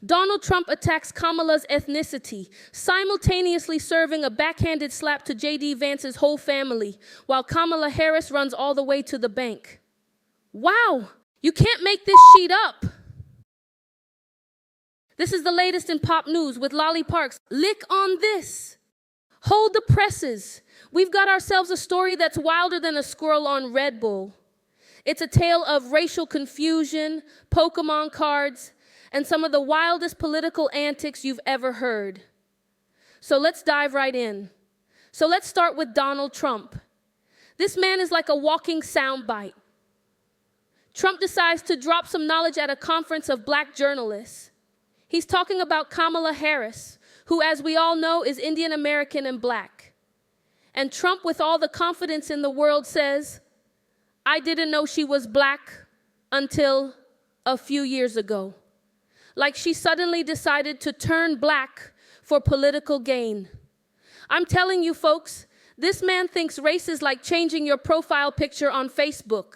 Donald Trump attacks Kamala's ethnicity, simultaneously serving a backhanded slap to JD Vance's whole family, while Kamala Harris runs all the way to the bank. Wow, you can't make this sheet up. This is the latest in pop news with Lolly Parks. Lick on this. Hold the presses. We've got ourselves a story that's wilder than a squirrel on Red Bull. It's a tale of racial confusion, Pokemon cards, and some of the wildest political antics you've ever heard. So let's dive right in. So let's start with Donald Trump. This man is like a walking soundbite. Trump decides to drop some knowledge at a conference of black journalists. He's talking about Kamala Harris, who, as we all know, is Indian American and black. And Trump, with all the confidence in the world, says, "I didn't know she was black until a few years ago." Like she suddenly decided to turn black for political gain. I'm telling you folks, this man thinks race is like changing your profile picture on Facebook.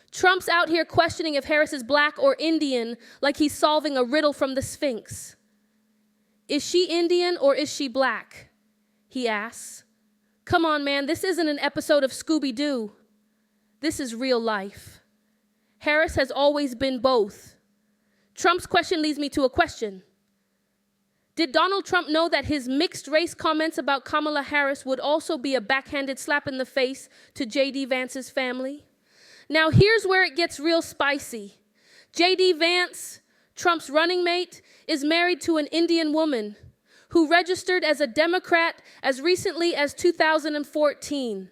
Trump's out here questioning if Harris is black or Indian like he's solving a riddle from the Sphinx. Is she Indian or is she black? He asks. Come on, man, this isn't an episode of Scooby-Doo. This is real life. Harris has always been both. Trump's question leads me to a question. Did Donald Trump know that his mixed race comments about Kamala Harris would also be a backhanded slap in the face to JD Vance's family? Now here's where it gets real spicy. JD Vance, Trump's running mate, is married to an Indian woman who registered as a Democrat as recently as 2014.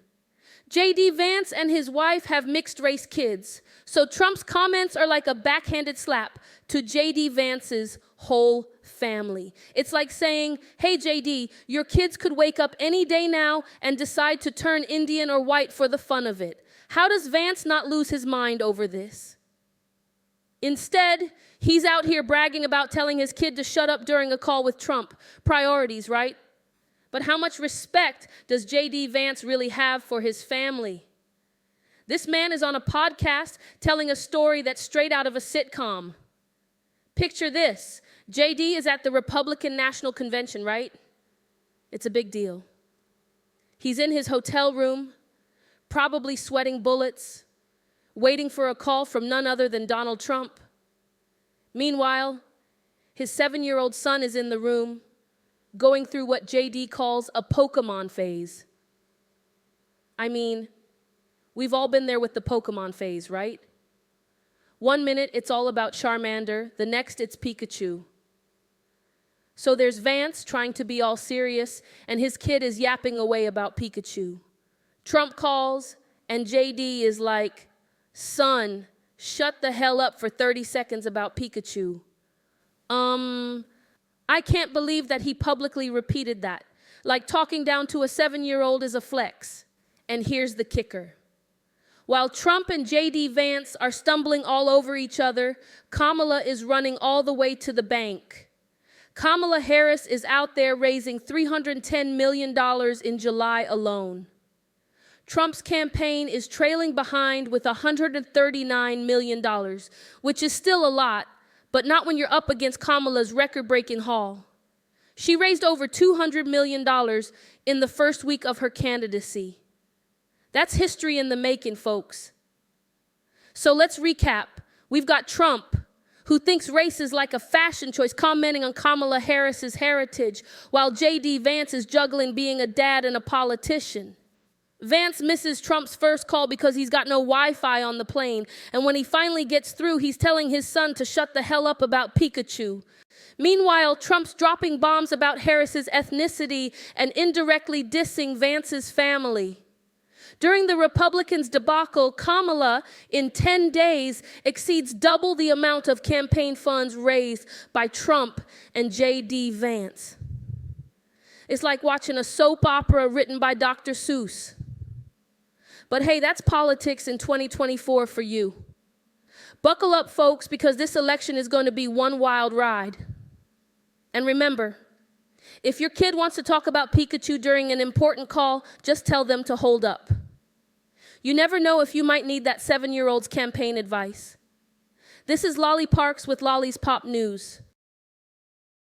JD Vance and his wife have mixed race kids, so Trump's comments are like a backhanded slap to JD Vance's whole family. It's like saying, hey JD, your kids could wake up any day now and decide to turn Indian or white for the fun of it. How does Vance not lose his mind over this? Instead, he's out here bragging about telling his kid to shut up during a call with Trump. Priorities, right? But how much respect does JD Vance really have for his family? This man is on a podcast telling a story that's straight out of a sitcom. Picture this. JD is at the Republican National Convention, right? It's a big deal. He's in his hotel room, probably sweating bullets, waiting for a call from none other than Donald Trump. Meanwhile, his 7-year-old son is in the room, going through what JD calls a Pokemon phase. I mean, we've all been there with the Pokemon phase, right? 1 minute, it's all about Charmander. The next, it's Pikachu. So there's Vance trying to be all serious, and his kid is yapping away about Pikachu. Trump calls, and JD is like, son, shut the hell up for 30 seconds about Pikachu. I can't believe that he publicly repeated that. Like talking down to a 7-year-old is a flex. And here's the kicker. While Trump and JD Vance are stumbling all over each other, Kamala is running all the way to the bank. Kamala Harris is out there raising $310 million in July alone. Trump's campaign is trailing behind with $139 million, which is still a lot, but not when you're up against Kamala's record-breaking haul. She raised over $200 million in the first week of her candidacy. That's history in the making, folks. So let's recap. We've got Trump, who thinks race is like a fashion choice, commenting on Kamala Harris's heritage, while JD Vance is juggling being a dad and a politician. Vance misses Trump's first call because he's got no Wi-Fi on the plane, and when he finally gets through, he's telling his son to shut the hell up about Pikachu. Meanwhile, Trump's dropping bombs about Harris's ethnicity and indirectly dissing Vance's family. During the Republicans' debacle, Kamala, in 10 days, exceeds double the amount of campaign funds raised by Trump and JD Vance. It's like watching a soap opera written by Dr. Seuss. But hey, that's politics in 2024 for you. Buckle up, folks, because this election is going to be one wild ride. And remember, if your kid wants to talk about Pikachu during an important call, just tell them to hold up. You never know if you might need that 7-year-old's campaign advice. This is Lolly Parks with Lolly's Pop News.